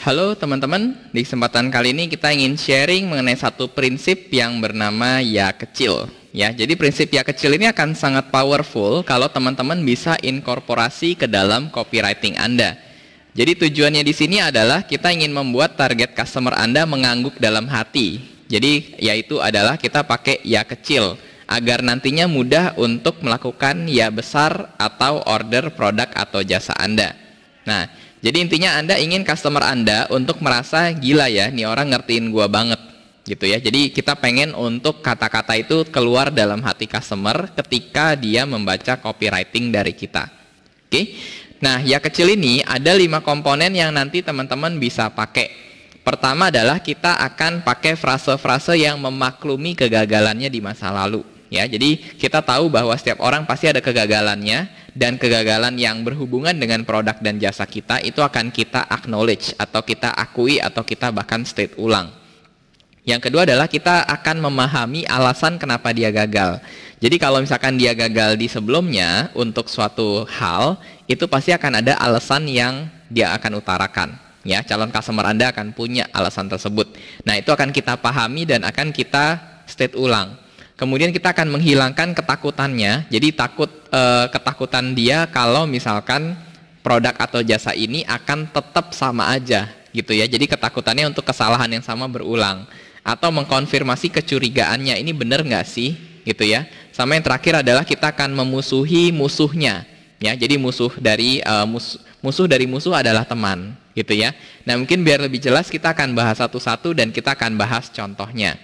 Halo teman-teman, di kesempatan kali ini kita ingin sharing mengenai satu prinsip yang bernama ya kecil. Ya, jadi prinsip ya kecil ini akan sangat powerful kalau teman-teman bisa inkorporasi ke dalam copywriting Anda. Jadi tujuannya di sini adalah kita ingin membuat target customer Anda mengangguk dalam hati. Jadi yaitu adalah kita pakai ya kecil agar nantinya mudah untuk melakukan ya besar atau order produk atau jasa Anda. Nah, jadi intinya Anda ingin customer Anda untuk merasa gila ya, nih orang ngertiin gua banget gitu ya. Jadi kita pengen untuk kata-kata itu keluar dalam hati customer ketika dia membaca copywriting dari kita. Oke. Nah, ya kecil ini ada 5 komponen yang nanti teman-teman bisa pakai. Pertama adalah kita akan pakai frase-frase yang memaklumi kegagalannya di masa lalu. Ya, jadi kita tahu bahwa setiap orang pasti ada kegagalannya, dan kegagalan yang berhubungan dengan produk dan jasa kita itu akan kita acknowledge atau kita akui atau kita bahkan state ulang. Yang kedua adalah kita akan memahami alasan kenapa dia gagal. Jadi kalau misalkan dia gagal di sebelumnya untuk suatu hal, itu pasti akan ada alasan yang dia akan utarakan. Ya, calon customer Anda akan punya alasan tersebut. Nah, itu akan kita pahami dan akan kita state ulang. Kemudian kita akan menghilangkan ketakutannya. Jadi ketakutan dia kalau misalkan produk atau jasa ini akan tetap sama aja gitu ya. Jadi ketakutannya untuk kesalahan yang sama berulang. Atau mengkonfirmasi kecurigaannya, ini benar nggak sih gitu ya. Sama yang terakhir adalah kita akan memusuhi musuhnya. Ya, jadi musuh dari musuh adalah teman gitu ya. Nah, mungkin biar lebih jelas kita akan bahas satu-satu dan kita akan bahas contohnya.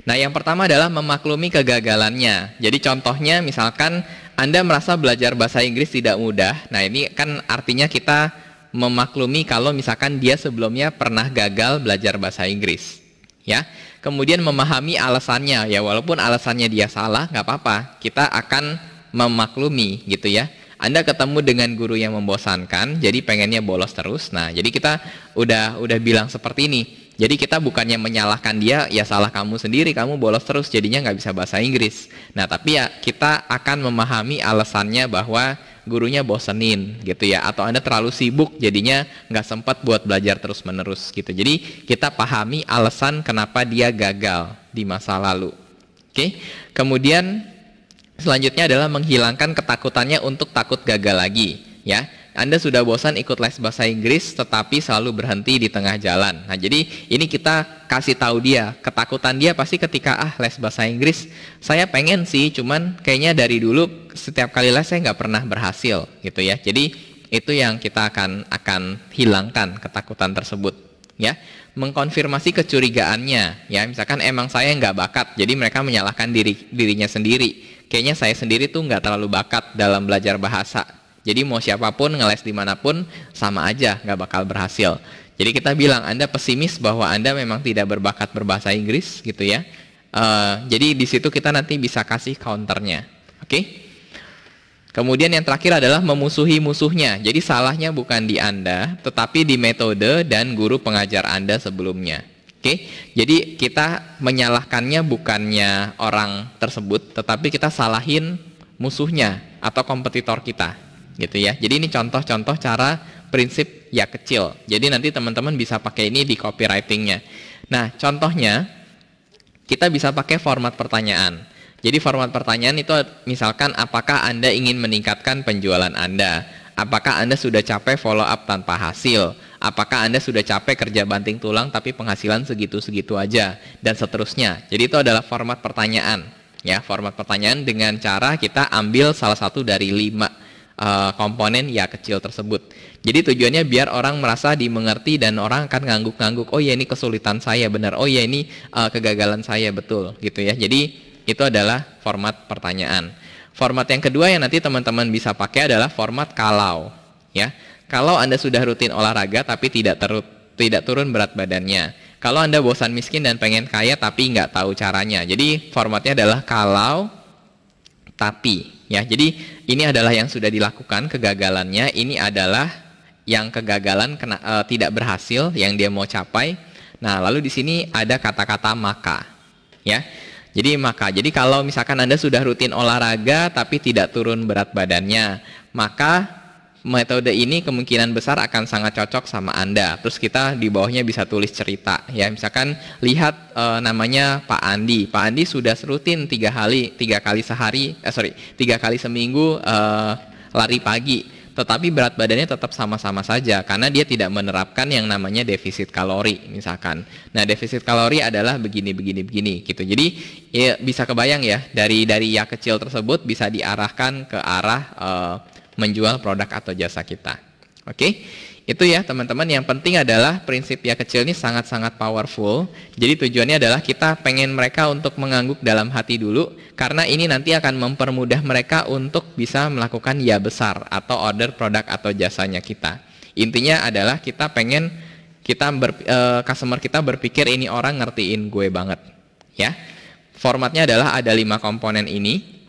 Nah, yang pertama adalah memaklumi kegagalannya. Jadi contohnya misalkan Anda merasa belajar bahasa Inggris tidak mudah. Nah, ini kan artinya kita memaklumi kalau misalkan dia sebelumnya pernah gagal belajar bahasa Inggris. Ya. Kemudian memahami alasannya. Ya, walaupun alasannya dia salah, nggak apa-apa. Kita akan memaklumi gitu ya. Anda ketemu dengan guru yang membosankan, jadi pengennya bolos terus. Nah, jadi kita udah bilang seperti ini. Jadi kita bukannya menyalahkan dia, ya salah kamu sendiri, kamu bolos terus jadinya nggak bisa bahasa Inggris. Nah, tapi ya kita akan memahami alasannya bahwa gurunya bosenin gitu ya. Atau Anda terlalu sibuk jadinya nggak sempat buat belajar terus menerus gitu. Jadi kita pahami alasan kenapa dia gagal di masa lalu. Oke. Kemudian selanjutnya adalah menghilangkan ketakutannya untuk takut gagal lagi ya. Anda sudah bosan ikut les bahasa Inggris tetapi selalu berhenti di tengah jalan. Nah, jadi ini kita kasih tahu dia, ketakutan dia pasti ketika les bahasa Inggris saya pengen sih, cuman kayaknya dari dulu setiap kali les saya nggak pernah berhasil gitu ya. Jadi itu yang kita akan hilangkan ketakutan tersebut ya. Mengkonfirmasi kecurigaannya ya, misalkan emang saya nggak bakat, jadi mereka menyalahkan dirinya sendiri. Kayaknya saya sendiri tuh nggak terlalu bakat dalam belajar bahasa. Jadi mau siapapun ngeles dimanapun sama aja nggak bakal berhasil. Jadi kita bilang Anda pesimis bahwa Anda memang tidak berbakat berbahasa Inggris gitu ya. Jadi di situ kita nanti bisa kasih counternya. Oke? Kemudian yang terakhir adalah memusuhi musuhnya. Jadi salahnya bukan di Anda, tetapi di metode dan guru pengajar Anda sebelumnya. Oke? Jadi kita menyalahkannya bukannya orang tersebut, tetapi kita salahin musuhnya atau kompetitor kita. Gitu ya. Jadi ini contoh-contoh cara prinsip ya kecil. Jadi nanti teman-teman bisa pakai ini di copywritingnya. Nah, contohnya kita bisa pakai format pertanyaan. Jadi format pertanyaan itu misalkan apakah Anda ingin meningkatkan penjualan Anda? Apakah Anda sudah capek follow up tanpa hasil? Apakah Anda sudah capek kerja banting tulang tapi penghasilan segitu-segitu aja? Dan seterusnya. Jadi itu adalah format pertanyaan. Ya, format pertanyaan dengan cara kita ambil salah satu dari 5 komponen ya kecil tersebut. Jadi tujuannya biar orang merasa dimengerti dan orang akan ngangguk-ngangguk, oh ya ini kesulitan saya benar, oh ya ini kegagalan saya betul gitu ya. Jadi itu adalah format pertanyaan. Format yang kedua yang nanti teman-teman bisa pakai adalah format kalau ya. Kalau Anda sudah rutin olahraga tapi tidak turun berat badannya. Kalau Anda bosan miskin dan pengen kaya tapi nggak tahu caranya. Jadi formatnya adalah kalau tapi ya. Jadi ini adalah yang sudah dilakukan kegagalannya, ini adalah yang kegagalan tidak berhasil yang dia mau capai. Nah, lalu di sini ada kata-kata maka ya. Jadi kalau misalkan Anda sudah rutin olahraga tapi tidak turun berat badannya, maka metode ini kemungkinan besar akan sangat cocok sama Anda. Terus kita di bawahnya bisa tulis cerita ya. Misalkan lihat namanya Pak Andi. Pak Andi sudah rutin 3 kali seminggu lari pagi. Tetapi berat badannya tetap sama-sama saja karena dia tidak menerapkan yang namanya defisit kalori misalkan. Nah, defisit kalori adalah begini gitu. Jadi ya, bisa kebayang ya dari ya kecil tersebut bisa diarahkan ke arah menjual produk atau jasa kita. Oke? Itu ya teman-teman, yang penting adalah prinsip ya kecil ini sangat-sangat powerful. Jadi tujuannya adalah kita pengen mereka untuk mengangguk dalam hati dulu, karena ini nanti akan mempermudah mereka untuk bisa melakukan ya besar atau order produk atau jasanya kita. Intinya adalah kita pengen customer kita berpikir ini orang ngertiin gue banget ya. Formatnya adalah ada 5 komponen ini.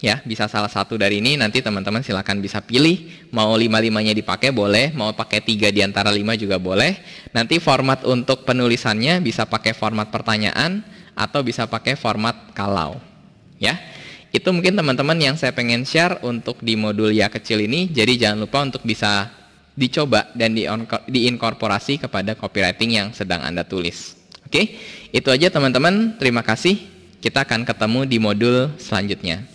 Ya, bisa salah satu dari ini, nanti teman-teman silakan bisa pilih, mau 5-5-nya dipakai boleh, mau pakai 3 di antara 5 juga boleh. Nanti format untuk penulisannya bisa pakai format pertanyaan atau bisa pakai format kalau. Ya, itu mungkin teman-teman yang saya pengen share untuk di modul ya kecil ini. Jadi jangan lupa untuk bisa dicoba dan diinkorporasi kepada copywriting yang sedang Anda tulis. Oke, itu aja teman-teman, terima kasih. Kita akan ketemu di modul selanjutnya.